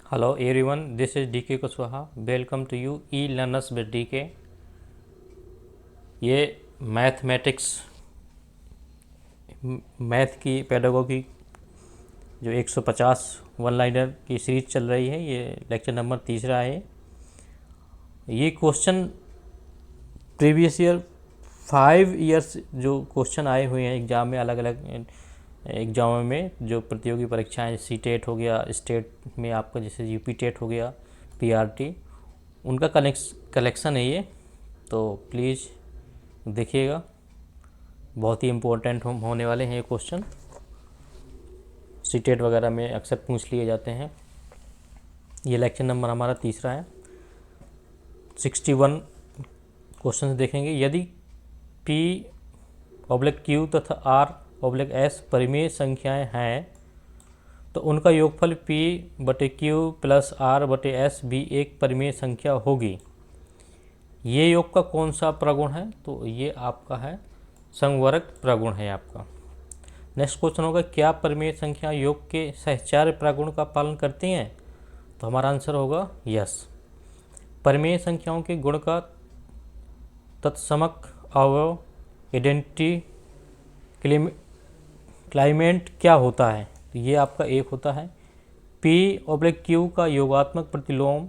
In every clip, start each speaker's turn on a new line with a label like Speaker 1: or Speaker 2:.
Speaker 1: Hello everyone, this is DK Kushwaha. Welcome to you e-learners with DK. ये math की pedagogy जो 150 one liner की series चल रही है, ये लेक्चर नंबर 3 है। ये क्वेश्चन प्रीवियस ईयर 5 इयर्स जो क्वेश्चन आए हुए हैं एग्ज़ाम में, अलग अलग एग्जामों में, जो प्रतियोगी परीक्षाएं सी टेट हो गया, स्टेट में आपका जैसे यूपी टेट हो गया, पीआरटी, उनका कलेक्शन है ये। तो प्लीज़ देखिएगा, बहुत ही इम्पोर्टेंट होने वाले हैं ये क्वेश्चन। सी टेट वगैरह में अक्सर पूछ लिए जाते हैं। ये लेक्चर नंबर हमारा 3 है। 61 क्वेश्चन देखेंगे। यदि P/Q तथा R/S परिमेय संख्याएं हैं तो उनका योगफल P/Q प्लस R/S भी एक परिमेय संख्या होगी। ये योग का कौन सा प्रगुण है? तो ये आपका है समवर्ग प्रगुण है आपका। नेक्स्ट क्वेश्चन होगा, क्या परिमेय संख्या योग के सहचार्य प्रगुण का पालन करती हैं? तो हमारा आंसर होगा यस। परिमेय संख्याओं के गुण का तत्समक अवयव आइडेंटिटी क्लाइमेट क्या होता है? तो ये आपका एक होता है। P/Q का योगात्मक प्रतिलोम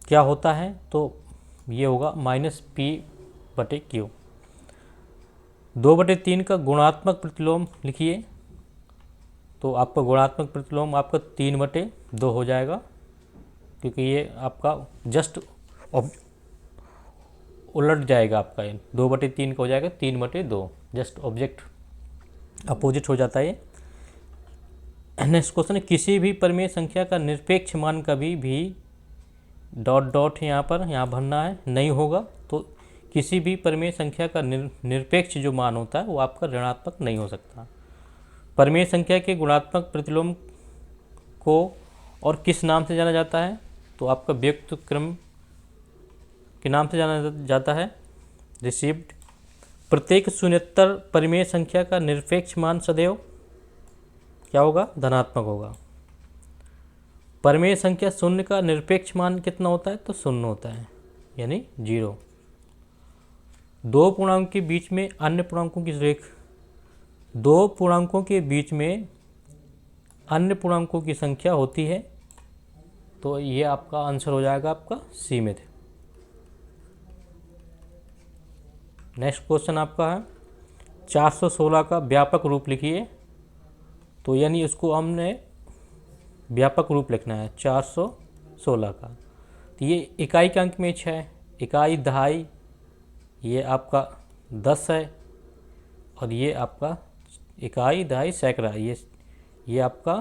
Speaker 1: क्या होता है? तो ये होगा -P/Q। 2/3 का गुणात्मक प्रतिलोम लिखिए। तो आपका गुणात्मक प्रतिलोम आपका 3/2 हो जाएगा, क्योंकि ये आपका जस्ट उलट जाएगा। आपका 2/3 का हो जाएगा 3/2, जस्ट ऑब्जेक्ट अपोजिट हो जाता है ये। नेक्स्ट क्वेश्चन है, किसी भी परिमेय संख्या का निरपेक्ष मान कभी भी डॉट डॉट यहाँ भरना है नहीं होगा। तो किसी भी परिमेय संख्या का निरपेक्ष जो मान होता है वो आपका ऋणात्मक नहीं हो सकता। परिमेय संख्या के गुणात्मक प्रतिलोम को और किस नाम से जाना जाता है? तो आपका व्युत्क्रम क्रम के नाम से जाना जाता है, रिसीव्ड। प्रत्येक शून्यतर परिमेय संख्या का निरपेक्ष मान सदैव क्या होगा? धनात्मक होगा। परिमेय संख्या शून्य का निरपेक्ष मान कितना होता है? तो 0 होता है, यानी 0। दो पूर्णांक के बीच में अन्य पूर्णांकों की दो पूर्णांकों के बीच में अन्य पूर्णांकों की संख्या होती है। तो ये आपका आंसर हो जाएगा आपका सीमित। नेक्स्ट क्वेश्चन आपका है, 416 का व्यापक रूप लिखिए। तो यानी उसको हमने व्यापक रूप लिखना है 416 का। तो ये इकाई के अंक में 6, इकाई दहाई ये आपका 10 है, और ये आपका इकाई दहाई सैकड़ा ये आपका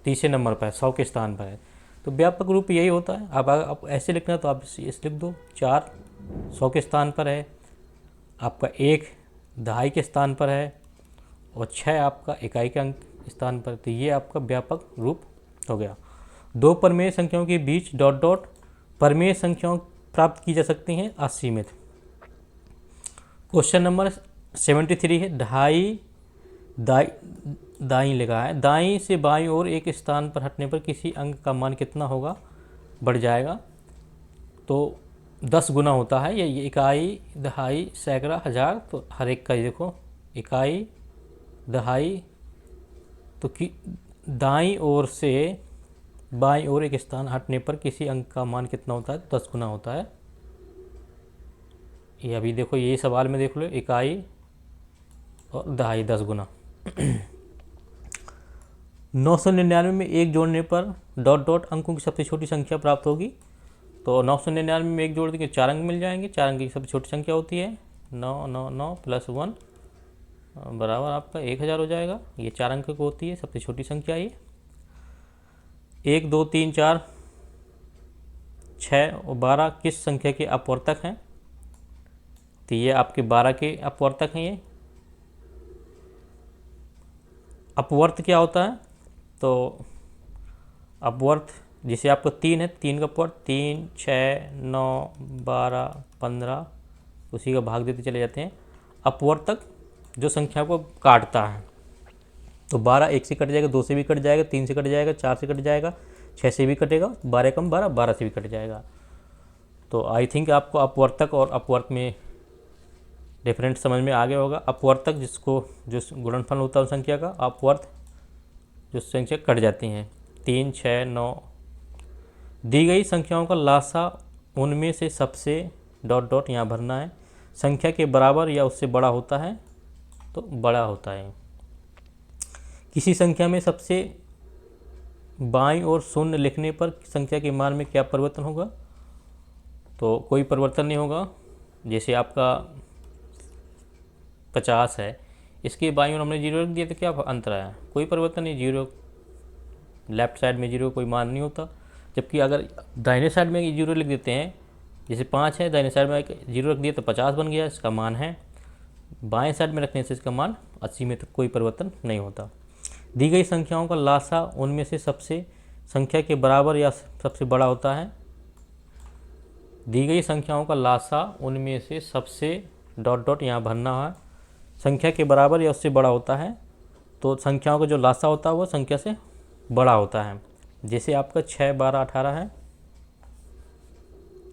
Speaker 1: 30 नंबर पर है, 100 के स्थान पर है। तो व्यापक रूप यही होता है। अब आप ऐसे लिखना तो आप इस लिख दो, 4 100 के स्थान पर है, आपका 1 दहाई के स्थान पर है, और 6 आपका इकाई के अंक स्थान पर। तो ये आपका व्यापक रूप हो गया। दो परिमेय संख्याओं के बीच डॉट डॉट परिमेय संख्याओं प्राप्त की जा सकती हैं असीमित। क्वेश्चन नंबर 73 है, दाई लिखा है, दाई से बाईं ओर एक स्थान पर हटने पर किसी अंक का मान कितना होगा? बढ़ जाएगा। तो 10 गुना होता है ये इकाई दहाई सैकड़ा हजार। तो हर एक का देखो, इकाई दहाई, तो दाईं ओर से बाईं ओर एक स्थान हटने पर किसी अंक का मान कितना होता है? 10 गुना होता है। ये अभी देखो, यही सवाल में देख लो, इकाई और दहाई 10 गुना। 999 में 1 जोड़ने पर डॉट डॉट अंकों की सबसे छोटी संख्या प्राप्त होगी। तो 999 में 1 जोड़ देंगे 4 अंक मिल जाएंगे। 4 अंक की सबसे छोटी संख्या होती है 999 प्लस 1 बराबर आपका 1000 हो जाएगा। ये 4 अंक की होती है सबसे छोटी संख्या। ये 1 2 3 4 6 और 12 किस संख्या के अपवर्तक हैं? तो ये आपके 12 के अपवर्तक हैं। ये अपवर्त क्या होता है? तो अपवर्त जैसे आपको 3 है, 3 का अपवर्त 3 6 9 12 15, उसी का भाग देते चले जाते हैं। अपवर्तक जो संख्या को काटता है, तो 12 1 से कट जाएगा, 2 से भी कट जाएगा, 3 से कट जाएगा, 4 से कट जाएगा, 6 से भी कटेगा, 12 कम 12 12 से भी कट जाएगा। तो आई थिंक आपको अपवर्तक और अपवर्त में डिफरेंट समझ में आ गया होगा। अपवर्तक जिसको जो गुणनफल होता है उस संख्या का, अपवर्त जो संख्या कट जाती हैं। 3 6 9 दी गई संख्याओं का लासा उनमें से सबसे डॉट डॉट यहाँ भरना है, संख्या के बराबर या उससे बड़ा होता है तो बड़ा होता है। किसी संख्या में सबसे बाईं ओर शून्य लिखने पर संख्या के मान में क्या परिवर्तन होगा? तो कोई परिवर्तन नहीं होगा। जैसे आपका 50 है, इसके बाईं ओर हमने 0 रख दिया तो क्या अंतर आया? कोई परिवर्तन नहीं, 0 लेफ्ट साइड में 0 कोई मान नहीं होता। जबकि अगर दाहिने साइड में 0 लिख देते हैं, जैसे 5 है, दाहिने साइड में 0 रख दिया तो 50 बन गया, इसका मान है। बाएं साइड में रखने से इसका मान 80 में तो कोई परिवर्तन नहीं होता। दी गई संख्याओं का लासा उनमें से सबसे संख्या के बराबर या सबसे बड़ा होता है। दी गई संख्याओं का लासा उनमें से सबसे डॉट डॉट यहाँ भरना है, संख्या के बराबर या उससे बड़ा होता है। तो संख्याओं का जो लासा होता है वो संख्या से बड़ा होता है। जैसे आपका 6 12 18 है,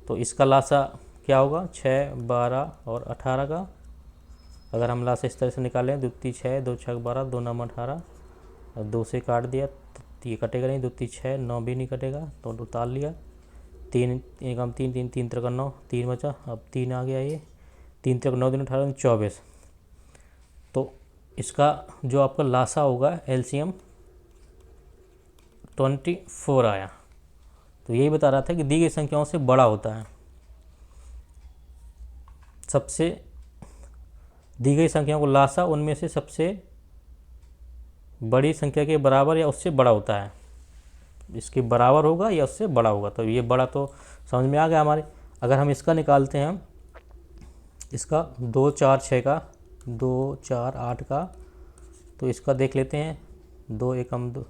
Speaker 1: तो इसका लासा क्या होगा? 6 12 और 18 का अगर हम लासा इस तरह से निकालें, 2 3 6 2 6 12 2 9 18 और 2 से काट दिया तो ये कटेगा नहीं, 2 3 6 9 भी नहीं कटेगा तो उतार लिया। 3 एक हम 3 3 3 3 9 3 बचा, अब 3 आ गया, ये 3 3 9 दिन 18 24। तो इसका जो आपका लासा होगा एलसीएम 24 आया। तो यही बता रहा था कि दी गई संख्याओं से बड़ा होता है। सबसे दी गई संख्याओं को लासा उनमें से सबसे बड़ी संख्या के बराबर या उससे बड़ा होता है। इसके बराबर होगा या उससे बड़ा होगा, तो ये बड़ा तो समझ में आ गया हमारे। अगर हम इसका निकालते हैं, इसका 2 4 6 का, 2 4 8 का, तो इसका देख लेते हैं। 2 1 हम 2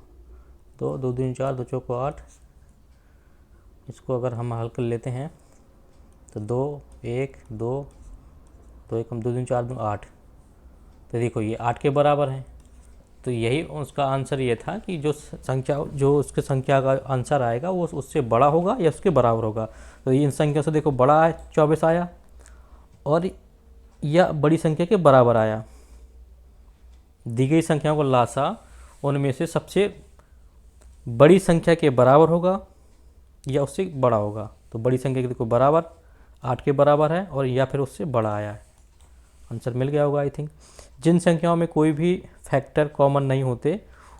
Speaker 1: 2 2 3 4 2 4 8, इसको अगर हम हल कर लेते हैं तो 2 1 2 2 1 हम 2 3 4 2 8, तो देखो ये 8 के बराबर है। तो यही उसका आंसर ये था कि जो उसके संख्या का आंसर आएगा वो उससे बड़ा होगा या उसके बराबर होगा। तो इन संख्या से देखो बड़ा है 24 आया, और यह बड़ी संख्या के बराबर आया। दी गई संख्याओं को लासा उनमें से सबसे बड़ी संख्या के बराबर होगा या उससे बड़ा होगा। तो बड़ी संख्या के देखो बराबर 8 के बराबर है, और या फिर उससे बड़ा आया है। आंसर मिल गया होगा आई थिंक। जिन संख्याओं में कोई भी फैक्टर कॉमन नहीं होते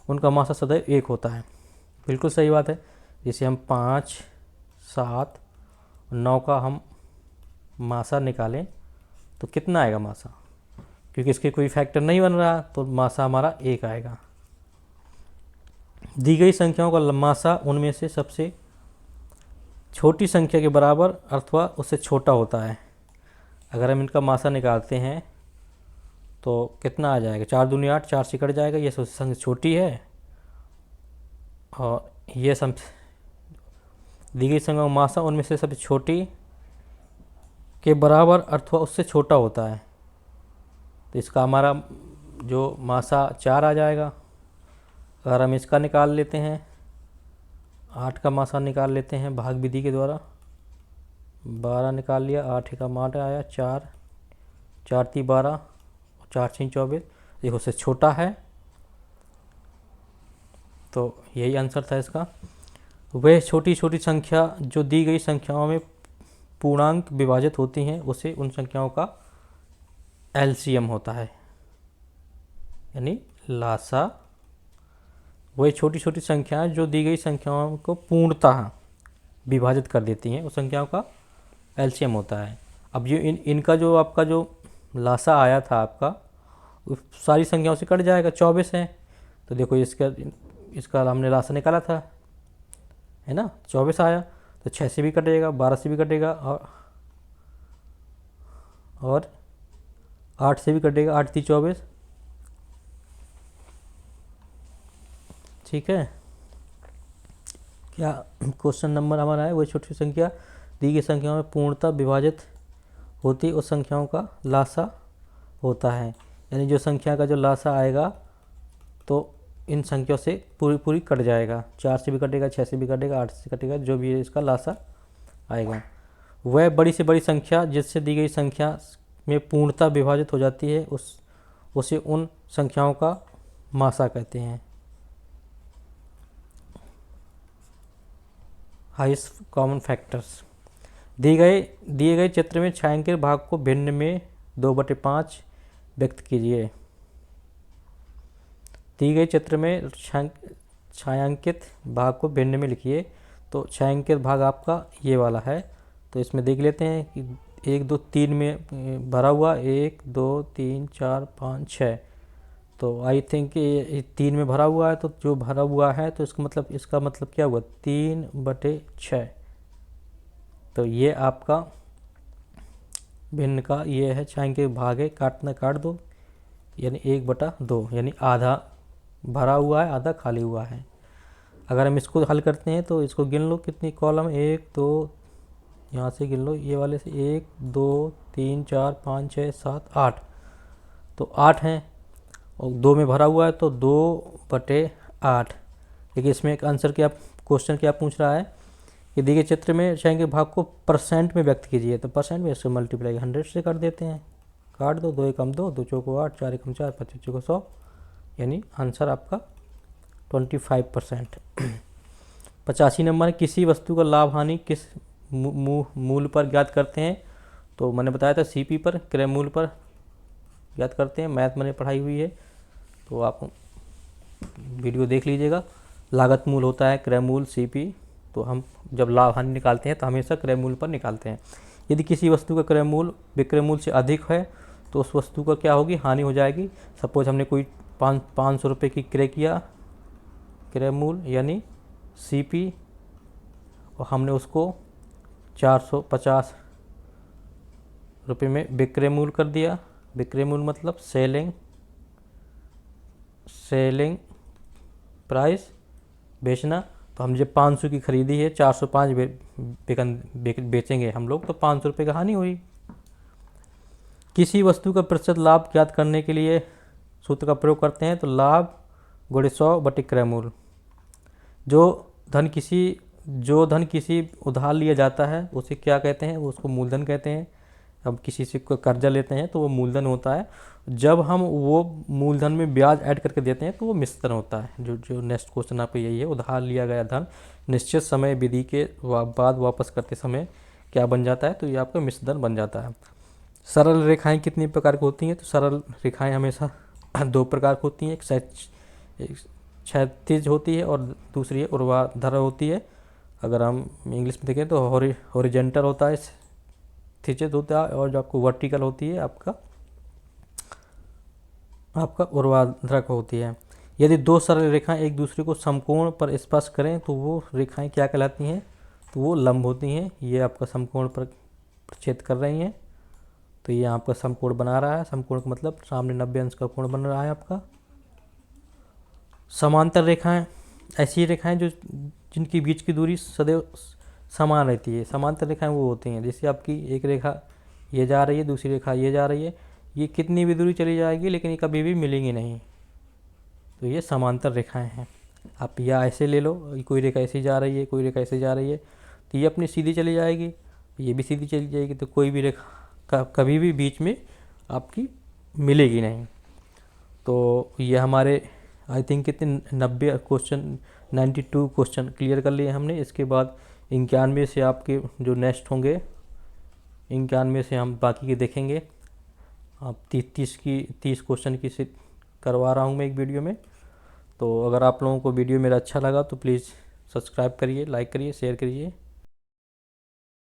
Speaker 1: उनका मासा सदैव 1 होता है। बिल्कुल सही बात है। जैसे हम 5 7 9 का हम मासा निकालें तो कितना आएगा मासा? क्योंकि इसके कोई फैक्टर नहीं बन रहा तो मासा हमारा 1 आएगा। दी गई संख्याओं का मासा उनमें से सबसे छोटी संख्या के बराबर अथवा उससे छोटा होता है। अगर हम इनका मासा निकालते हैं तो कितना आ जाएगा? 4 दूनी 8, 4 से कट जाएगा, ये सबसे संख्या छोटी है, और ये सब दी गई संख्या का मासा उनमें से सबसे छोटी के बराबर अथवा उससे छोटा होता है। तो इसका हमारा जो मासा 4 आ जाएगा। अगर हम इसका निकाल लेते हैं, 8 का मासा निकाल लेते हैं भाग विधि के द्वारा, 12 निकाल लिया, 8 का 8 आया, 4 4 3 12 और 4 6 24, देखो उससे छोटा है। तो यही आंसर था इसका। वह छोटी छोटी संख्या जो दी गई संख्याओं में पूर्णांक विभाजित होती हैं उसे उन संख्याओं का एलसीएम होता है, यानी लासा। वही छोटी छोटी संख्याएं जो दी गई संख्याओं को पूर्णतः विभाजित कर देती हैं उस संख्याओं का एलसीएम होता है। अब ये इनका जो आपका जो लासा आया था आपका, सारी संख्याओं से कट जाएगा। 24 है तो देखो इसका हमने लासा निकाला था, है ना, 24 आया, तो 6 से भी कटेगा, 12 से भी कटेगा, और 8 से भी कटेगा, 8 3 24। ठीक है, क्या क्वेश्चन नंबर हमारा है? वही छोटी संख्या दी गई संख्याओं में पूर्णतः विभाजित होती उस संख्याओं का लासा होता है। यानी जो संख्या का जो लासा आएगा तो इन संख्याओं से पूरी पूरी कट जाएगा। 4 से भी कटेगा, 6 से भी कटेगा, 8 से कटेगा, जो भी है इसका लासा आएगा। वह बड़ी से बड़ी संख्या जिससे दी गई संख्या में पूर्णतः विभाजित हो जाती है उसे उन संख्याओं का मासा कहते हैं। Highest common factors. दिए गए चित्र में छायांकित भाग को भिन्न में 2/5 व्यक्त कीजिए। दी गए चित्र में छायांकित भाग को भिन्न में लिखिए। तो छायांकित भाग आपका ये वाला है, तो इसमें देख लेते हैं कि 1 2 3 में भरा हुआ, 1 2 3 4 5 6, तो आई थिंक ये 3 में भरा हुआ है। तो जो भरा हुआ है तो इसका मतलब क्या हुआ, 3/6। तो ये आपका भिन्न का ये है, छायांकित भाग है, काटना काट दो, यानी 1/2, यानी आधा भरा हुआ है, आधा खाली हुआ है। अगर हम इसको हल करते हैं तो इसको गिन लो कितनी कॉलम, 1 2, यहाँ से गिन लो, ये वाले से 1 2 3 4 5 6 7 8, तो 8 हैं, और 2 में भरा हुआ है तो 2/8। देखिए इसमें एक आंसर क्या, क्वेश्चन क्या पूछ रहा है कि दिए गए चित्र में छायांकित भाग को परसेंट में व्यक्त कीजिए। तो परसेंट में इससे मल्टीप्लाई 100 से कर देते हैं, काट दो, 2 एकम 2, 2 चौको 8, 4 एकम 4, 25 चौको 100, यानी आंसर आपका 25%। 85 नंबर, किसी वस्तु का लाभ हानि किस मूल पर ज्ञात करते हैं। तो मैंने बताया था सीपी पर, क्रय मूल्य पर ज्ञात करते हैं। मैथ मैंने पढ़ाई हुई है, तो आप वीडियो देख लीजिएगा। लागत मूल होता है क्रय मूल सीपी, तो हम जब लाभ हानि निकालते हैं तो हमेशा क्रय मूल्य पर निकालते हैं। यदि किसी वस्तु का क्रय मूल्य विक्रय मूल्य से अधिक है तो उस वस्तु का क्या होगी, हानि हो जाएगी। सपोज हमने कोई 500 रुपये की क्रय किया, क्रय मूल्य यानी सीपी, और हमने उसको 450 रुपये में विक्रय मूल्य कर दिया। विक्रय मूल्य मतलब सेलिंग प्राइस, बेचना। तो हम जब 500 की खरीदी है, 405 बेचेंगे हम लोग, तो 500 रुपये का हानि हुई। किसी वस्तु का प्रतिशत लाभ ज्ञात करने के लिए सूत्र का प्रयोग करते हैं। तो लाभ गुणे 100 क्रय मूल्य। जो धन किसी उधार लिया जाता है उसे क्या कहते हैं, उसको मूलधन कहते हैं। अब किसी से कोई कर्जा लेते हैं तो वो मूलधन होता है। जब हम वो मूलधन में ब्याज ऐड करके देते हैं तो वो मिश्रण होता है। जो नेक्स्ट क्वेश्चन आपका यही है, उधार लिया गया धन निश्चित समय विधि के बाद वापस करते समय क्या बन जाता है, तो ये आपका मिश्रण बन जाता है। सरल रेखाएं कितनी प्रकार की होती हैं। तो सरल रेखाएं हमेशा 2 प्रकार की होती हैं, एक क्षैतिज होती है और दूसरी है ऊर्ध्वाधर होती है। अगर हम इंग्लिश में देखें तो हॉरिजेंटल होता है, थिचेज होता है, और जो आपको वर्टिकल होती है आपका ऊर्ध्वाधर होती है। यदि 2 सरल रेखाएं एक दूसरे को समकोण पर स्पर्श करें तो वो रेखाएं क्या कहलाती हैं, तो वो लंब होती हैं। ये आपका समकोण पर छेद कर रही हैं, तो ये आपका समकोण बना रहा है। समकोण का मतलब सामने 90 अंश का कोण बन रहा है आपका। समांतर रेखाएं ऐसी रेखाएं जिनकी बीच की दूरी सदैव समान रहती है। समांतर रेखाएं वो होती हैं जैसे आपकी एक रेखा ये जा रही है, दूसरी रेखा ये जा रही है, ये कितनी भी दूरी चली जाएगी लेकिन ये कभी भी मिलेंगी नहीं, तो ये समांतर रेखाएं हैं। आप या ऐसे ले लो, कोई रेखा ऐसे जा रही है, कोई रेखा ऐसे जा रही है, तो ये अपनी सीधी चली जाएगी, ये भी सीधी चली जाएगी, तो कोई भी रेखा कभी भी बीच में आपकी मिलेगी नहीं। तो ये हमारे आई थिंक कितने 92 क्वेश्चन क्लियर कर लिए हमने। इसके बाद 91 से आपके जो नेक्स्ट होंगे, 91 से हम बाकी के देखेंगे। आप 30 क्वेश्चन की से करवा रहा हूँ मैं एक वीडियो में। तो अगर आप लोगों को वीडियो मेरा अच्छा लगा तो प्लीज़ सब्सक्राइब करिए, लाइक करिए, शेयर करिए।